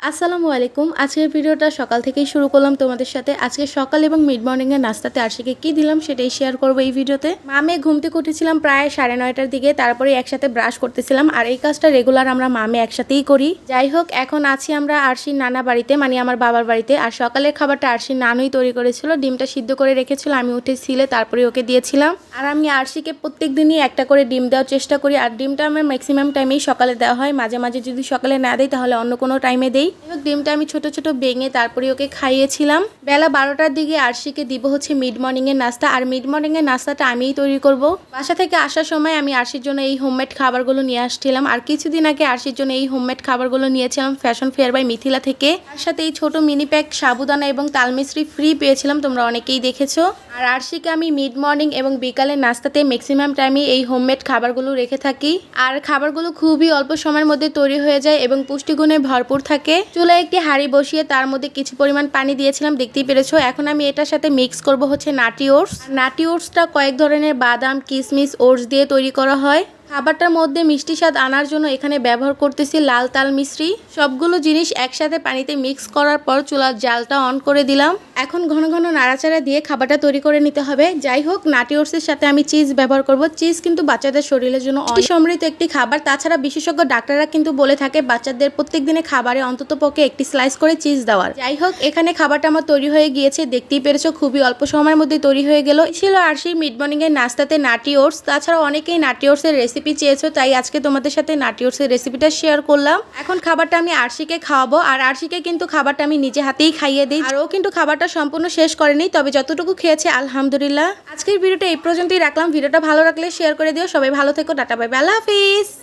আসসালামু আলাইকুম। আজকের ভিডিওটা সকাল থেকেই শুরু করলাম তোমাদের সাথে। আজকে সকাল এবং মিড মর্নিং এর নাস্তাতে আরশিকে কি দিলাম সেটাই শেয়ার করব এই ভিডিওতে। মামে ঘুম থেকে উঠেছিলাম প্রায় 9:30টার দিকে, তারপরে একসাথে ব্রাশ করতেছিলাম। আর এই কাজটা রেগুলার আমরা মামে একসাথেই করি। যাই হোক, এখন আছি আমরা আরশির নানা বাড়িতে, মানে আমার বাবার বাড়িতে। আর সকালের খাবারটা আরশির নানুই তৈরি করেছিল, ডিমটা সিদ্ধ করে রেখেছিল, আমি উঠে ছিলে তারপরে ওকে দিয়েছিলাম। আর আমি আরশিকে প্রত্যেক দিনই একটা করে ডিম দেওয়ার চেষ্টা করি। আর ডিমটা আমার ম্যাক্সিমাম টাইমেই সকালে দেওয়া হয়, মাঝে মাঝে যদি সকালে না দেই তাহলে অন্য কোনো টাইমে দেই। ডিমটা আমি ছোট ছোট ভেঙে তারপরে ওকে খাইয়েছিলাম। বেলা 12টার দিকে আরশিকে দিব হচ্ছে মিড মর্নিং এর নাস্তা। আর মিড মর্নিং এর নাস্তাটা আমিই তৈরি করব। বাসা থেকে আসার সময় আমি আরশির জন্য এই হোমমেড খাবারগুলো নিয়ে আসছিলাম। আর কিছুদিন আগে আরশির জন্য এই হোমমেড খাবারগুলো নিয়েছিলাম ফ্যাশন ফেয়ার বাই মিথিলা থেকে। তার সাথে এই ছোট মিনি প্যাক সাবুদানা এবং তালমিশ্রি ফ্রি পেয়েছিলাম, তোমরা অনেকেই দেখেছো। আর আরশিকে আমি মিড মর্নিং এবং বিকালের নাস্তাতে ম্যাক্সিমাম টাইমে এই হোমমেড খাবারগুলো রেখে থাকি। আর খাবারগুলো খুবই অল্প সময়ের মধ্যে তৈরি হয়ে যায় এবং পুষ্টিগুণে ভরপুর থাকে। চুলায় একটি হাঁড়ি বসিয়ে তার মধ্যে কিছু পরিমাণ পানি দিয়েছিলাম, দেখতেই পেরেছো। এখন আমি এটার সাথে মিক্স করব হচ্ছে নাটি ওটস। নাটি ওটসটা কয়েক ধরনের বাদাম, কিশমিশ, ওটস দিয়ে তৈরি করা হয়। খাবারটার মধ্যে মিষ্টি স্বাদ আনার জন্য এখানে ব্যবহার করতেছি লাল তাল মিশ্রি। সবগুলো জিনিস একসাথে পানিতে মিক্স করার পর চুলার জালটা অন করে দিলাম। এখন ঘন ঘন নাড়াচাড়া দিয়ে খাবারটা তৈরি করে নিতে হবে। যাই হোক, নাটি ওটসের সাথে আমি চিজ ব্যবহার করব। চিজ কিন্তু বাচ্চাদের শরীরের জন্য অনেক সমৃদ্ধ একটি খাবার। তাছাড়া বিশেষজ্ঞ ডাক্তাররা কিন্তু বলে থাকে বাচ্চাদের প্রত্যেক দিনে খাবারে অন্তত পক্ষে একটি স্লাইস করে চিজ দেওয়ার। যাই হোক, এখানে খাবারটা আমার তৈরি হয়ে গিয়েছে, দেখতেই পেরেছো। খুবই অল্প সময়ের মধ্যে তৈরি হয়ে গেল। ছিল আরশির মিড মর্নিং এর নাস্তাতে নাটি ওটস। তাছাড়া অনেকেই নাটি ওটসের রেসিপি চেয়েছো, তাই আজকে তোমাদের সাথে নাটি ওটসের রেসিপিটা শেয়ার করলাম। এখন খাবারটা আমি আরশিকে খাওয়াবো। আর আরশিকে কিন্তু খাবারটা আমি নিজে হাতেই খাইয়ে দিই। আর ও কিন্তু খাবারটা সম্পূর্ণ শেষ করেনি, তবে যতটুকু খেয়েছে আলহামদুলিল্লাহ। আজকের ভিডিওটা এই পর্যন্তই রাখলাম। ভিডিওটা ভালো লাগলে শেয়ার করে দিও। সবাই ভালো থেকো, টাটা বাই বাই, আল্লাহ হাফিজ।